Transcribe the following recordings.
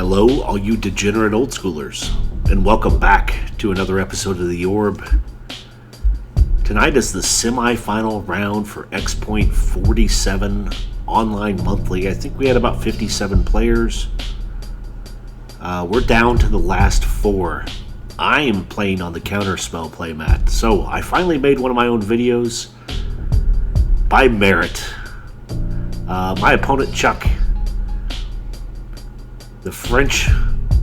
Hello, all you degenerate old schoolers, and welcome back to another episode of The Orb. Tonight is the semifinal round for X Point 47 online monthly. I think we had about 57 players. We're down to the last four. I am playing on the Counterspell playmat, so I finally made one of my own videos by merit. My opponent, Chuck, the French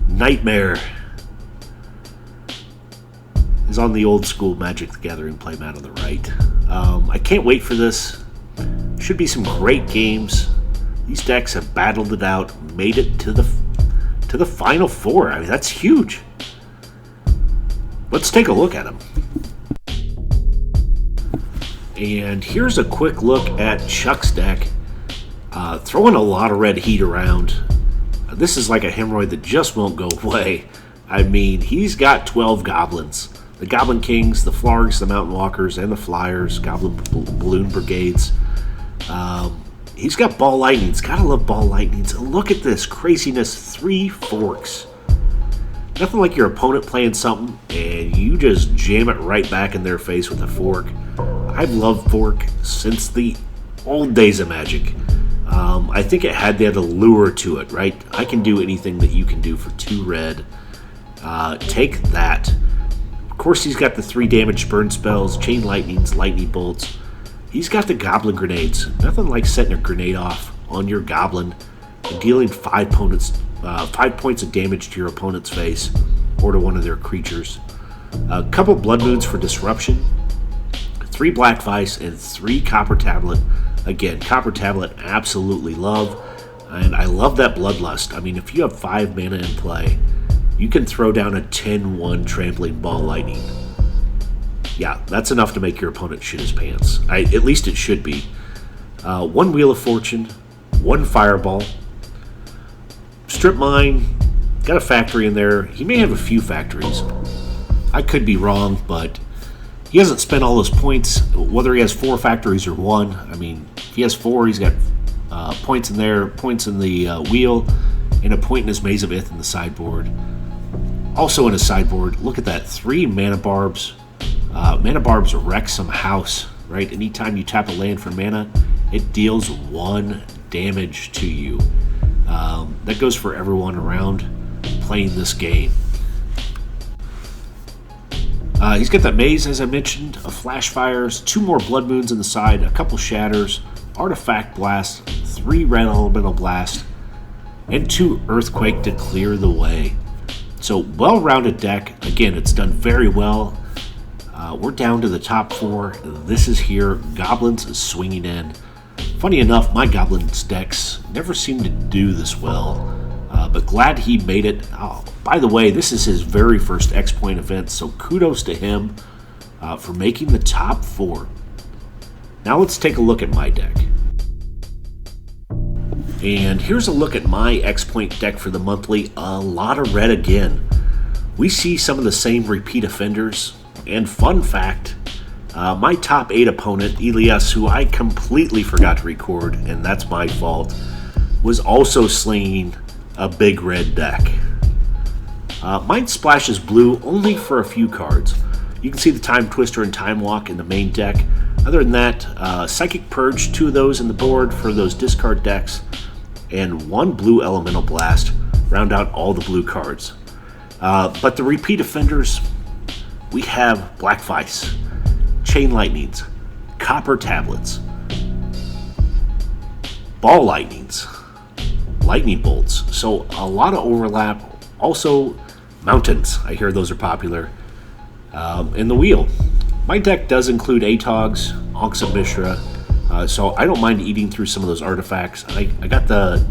Nightmare, is on the old school Magic the Gathering playmat on the right. I can't wait for this. Should be some great games. These decks have battled it out, made it to the final four. I mean, that's huge. Let's take a look at them. And here's a quick look at Chuck's deck. Throwing a lot of red heat around. This is like a hemorrhoid that just won't go away. I mean, he's got 12 goblins. The Goblin Kings, the Flargs, the Mountain Walkers, and the Flyers. Goblin Balloon Brigades. He's got Ball Lightnings. Gotta love Ball Lightnings. And look at this craziness. 3 forks. Nothing like your opponent playing something and you just jam it right back in their face with a fork. I've loved fork since the old days of Magic. I think it had that allure to it, right? I can do anything that you can do for 2 red. Take that. Of course, he's got the 3 damage burn spells, Chain Lightnings, Lightning Bolts. He's got the Goblin Grenades. Nothing like setting a grenade off on your Goblin and dealing 5 points of damage to your opponent's face or to one of their creatures. A couple Blood Moons for disruption. 3 Black Vice and 3 Copper Tablet. Again, Copper Tablet, absolutely love. And I love that Bloodlust. I mean, if you have 5 mana in play, you can throw down a 10-1 Trampling Ball Lightning. Yeah, that's enough to make your opponent shit his pants. At least it should be. 1 Wheel of Fortune, 1 Fireball. Strip Mine, got a factory in there. He may have a few factories. I could be wrong, but he hasn't spent all his points, whether he has 4 factories or 1. I mean, if he has 4, he's got points in there, points in the wheel, and a point in his Maze of Ith in the sideboard. Also in his sideboard, look at that, 3 Mana Barbs. Mana Barbs wreck some house, right? Anytime you tap a land for mana, it deals 1 damage to you. That goes for everyone around playing this game. He's got that Maze, as I mentioned, a Flash Fires, 2 more Blood Moons in the side, a couple Shatters, Artifact Blast, 3 Red Elemental Blast, and 2 Earthquake to clear the way. So, well-rounded deck. Again, it's done very well. We're down to the top 4. This is here. Goblins is swinging in. Funny enough, my Goblins decks never seem to do this well. But glad he made it. Oh, by the way, this is his very first X Point event, so kudos to him for making the top 4. Now let's take a look at my deck. And here's a look at my X Point deck for the monthly. A lot of red again. We see some of the same repeat offenders. And fun fact, my top 8 opponent, Elias, who I completely forgot to record, and that's my fault, was also slinging a big red deck. Mine splashes blue only for a few cards. You can see the Time Twister and Time Walk in the main deck. Other than that, Psychic Purge, 2 of those in the board for those discard decks, and 1 blue Elemental Blast round out all the blue cards. But the repeat offenders, we have Black Vice, Chain Lightnings, Copper Tablets, Ball Lightnings, Lightning Bolts, so a lot of overlap. Also, Mountains, I hear those are popular. In the wheel, my deck does include Atogs, Ankhs of Mishra, so I don't mind eating through some of those artifacts. I got the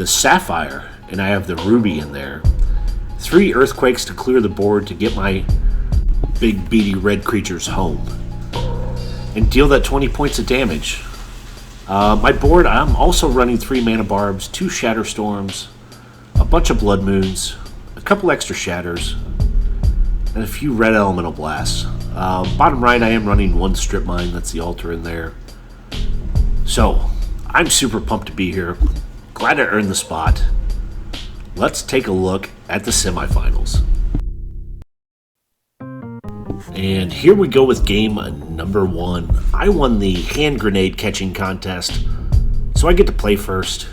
Sapphire, and I have the Ruby in there. 3 Earthquakes to clear the board to get my big beady red creatures home. And deal that 20 points of damage. My board, I'm also running 3 Mana Barbs, 2 Shatter Storms, a bunch of Blood Moons, a couple extra Shatters, and a few Red Elemental Blasts. Bottom right, I am running 1 Strip Mine, that's the altar in there. So, I'm super pumped to be here. Glad I earned the spot. let's take a look at the semifinals. And here we go with game number 1. I won the hand grenade catching contest, so I get to play first.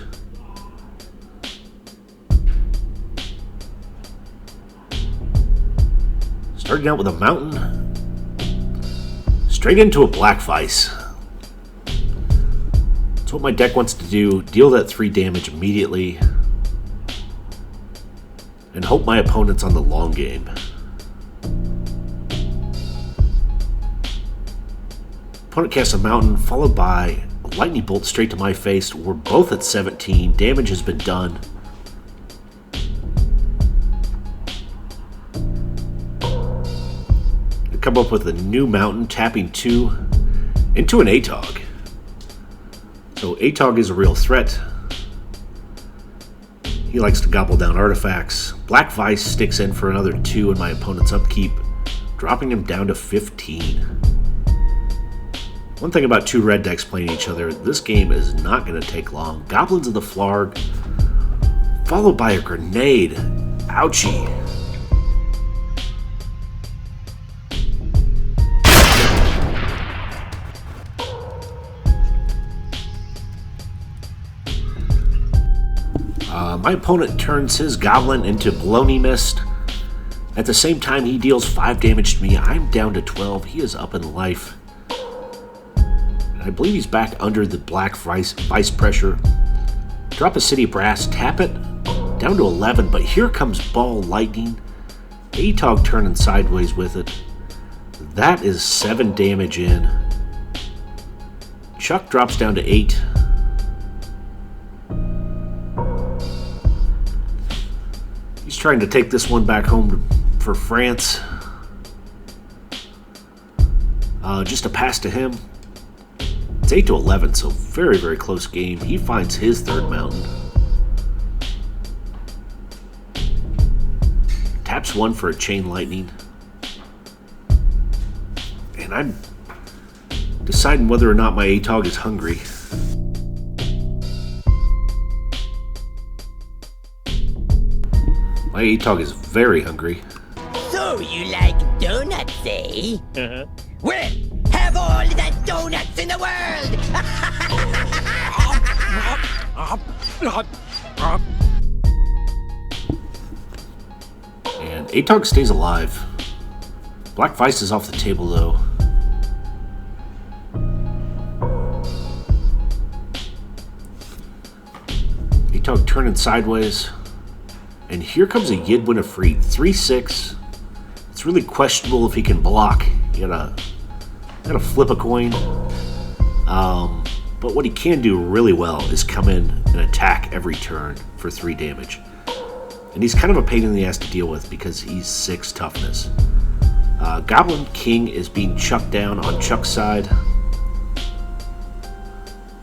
Starting out with a mountain, straight into a black vice. That's what my deck wants to do, deal that 3 damage immediately, and hope my opponent's on the long game. Opponent casts a mountain, followed by a lightning bolt straight to my face. We're both at 17, damage has been done. Come up with a new mountain, tapping 2 into an ATOG. So ATOG is a real threat. He likes to gobble down artifacts. Black Vice sticks in for another 2 in my opponent's upkeep, dropping him down to 15. One thing about 2 red decks playing each other, this game is not going to take long. Goblins of the Flarg, followed by a grenade. Ouchie. My opponent turns his goblin into Baloney Mist. At the same time, he deals 5 damage to me. I'm down to 12. He is up in life. And I believe he's back under the black vice pressure. Drop a City Brass, tap it, down to 11. But here comes Ball Lightning. ATOG turning sideways with it. That is 7 damage in. Chuck drops down to 8. He's trying to take this one back home for France. Just a pass to him. It's 8-11, so very, very close game. He finds his 3rd mountain. Taps 1 for a Chain Lightning. And I'm deciding whether or not my ATOG is hungry. My ATOG is very hungry. So you like donuts, eh? Uh-huh. Well, have all the donuts in the world! And ATOG stays alive. Black Vice is off the table, though. ATOG turning sideways. And here comes a Ywden Efreet, 3/6. It's really questionable if he can block. You gotta flip a coin. But what he can do really well is come in and attack every turn for 3 damage. And he's kind of a pain in the ass to deal with because he's 6 toughness. Goblin King is being chucked down on Chuck's side.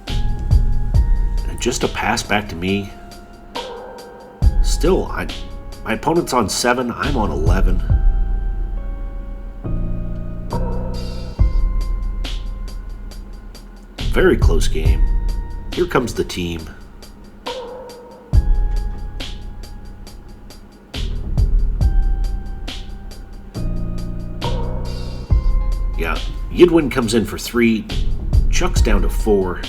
And just a pass back to me. Still, my opponent's on 7, I'm on 11. Very close game. Here comes the team. Yeah, Ywden comes in for 3. Chuck's down to 4.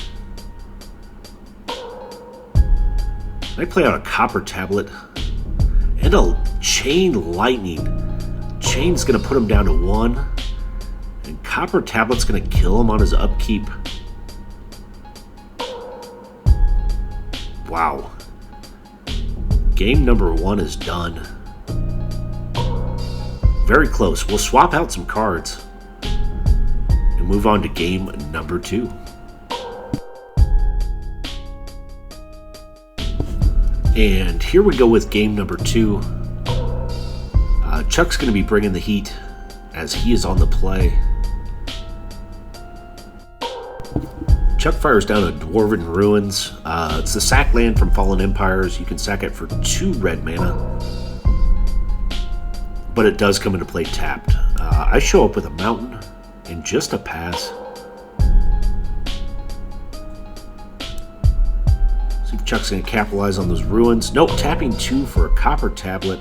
I play out a Copper Tablet and a Chain Lightning. Chain's going to put him down to 1. And Copper Tablet's going to kill him on his upkeep. Wow. Game number 1 is done. Very close. We'll swap out some cards and move on to game number 2. And here we go with game number 2. Chuck's going to be bringing the heat as he is on the play. Chuck fires down a Dwarven Ruins. It's the sack land from Fallen Empires. You can sack it for 2 red mana. But it does come into play tapped. I show up with a mountain and just a pass. So Chuck's going to capitalize on those ruins. Nope, tapping 2 for a copper tablet.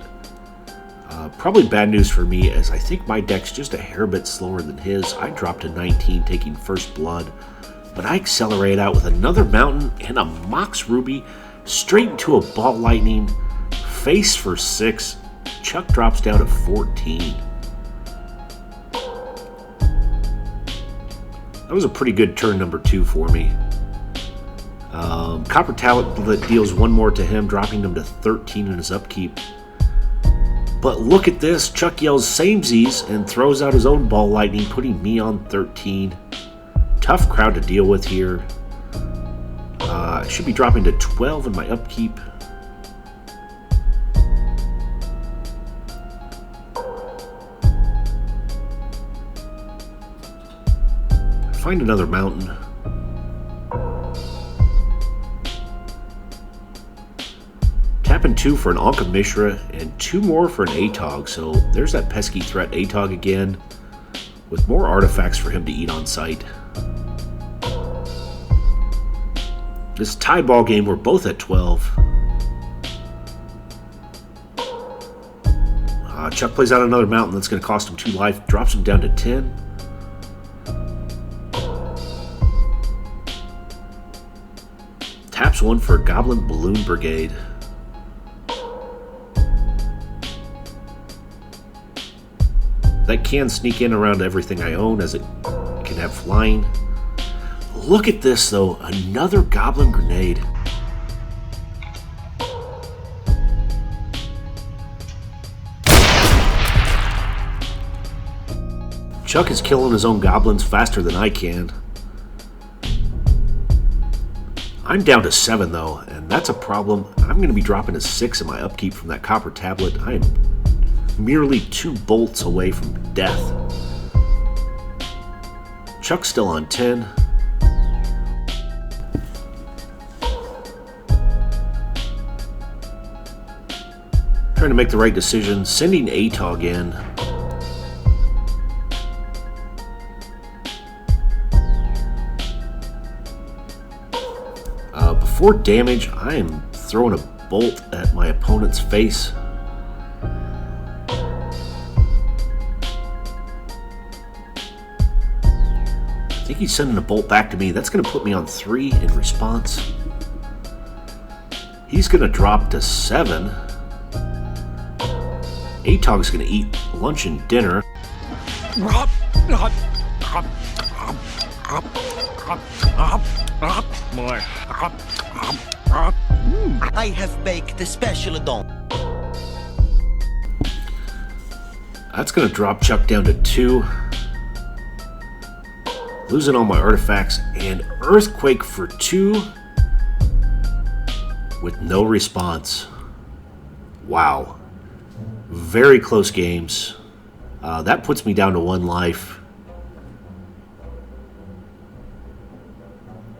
Probably bad news for me, as I think my deck's just a hair bit slower than his. I dropped to 19, taking first blood. But I accelerate out with another mountain and a Mox Ruby straight into a Ball Lightning. Face for 6. Chuck drops down to 14. That was a pretty good turn number 2 for me. Copper Tablet deals 1 more to him, dropping him to 13 in his upkeep. But look at this. Chuck yells samesies and throws out his own Ball Lightning, putting me on 13. Tough crowd to deal with here. I should be dropping to 12 in my upkeep. Find another mountain. Tapping 2 for an Anka Mishra and 2 more for an Atog, so there's that pesky threat Atog again, with more artifacts for him to eat on sight. This tie ball game, we're both at 12. Chuck plays out another mountain that's going to cost him 2 life, drops him down to 10. Taps 1 for a Goblin Balloon Brigade. That can sneak in around everything I own, as it can have flying. Look at this, though. Another Goblin Grenade. Chuck is killing his own goblins faster than I can. I'm down to 7, though, and that's a problem. I'm going to be dropping to 6 in my upkeep from that copper tablet. I am merely 2 bolts away from death. Chuck's still on 10. Trying to make the right decision, sending Atog in. Before damage, I am throwing a bolt at my opponent's face. I think he's sending a bolt back to me. That's going to put me on 3 in response. He's going to drop to 7. Atog's going to eat lunch and dinner. I have baked a special don. That's going to drop Chuck down to 2. Losing all my artifacts, and Earthquake for 2 with no response. Wow. Very close games. That puts me down to 1 life.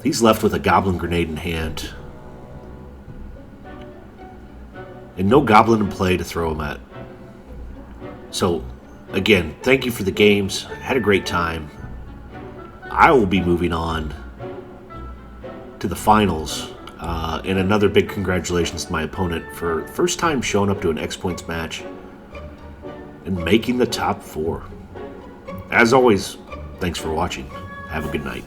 He's left with a Goblin Grenade in hand. And no Goblin in play to throw him at. So, again, thank you for the games. Had a great time. I will be moving on to the finals. And another big congratulations to my opponent for first time showing up to an X Points match and making the top 4. As always, thanks for watching. Have a good night.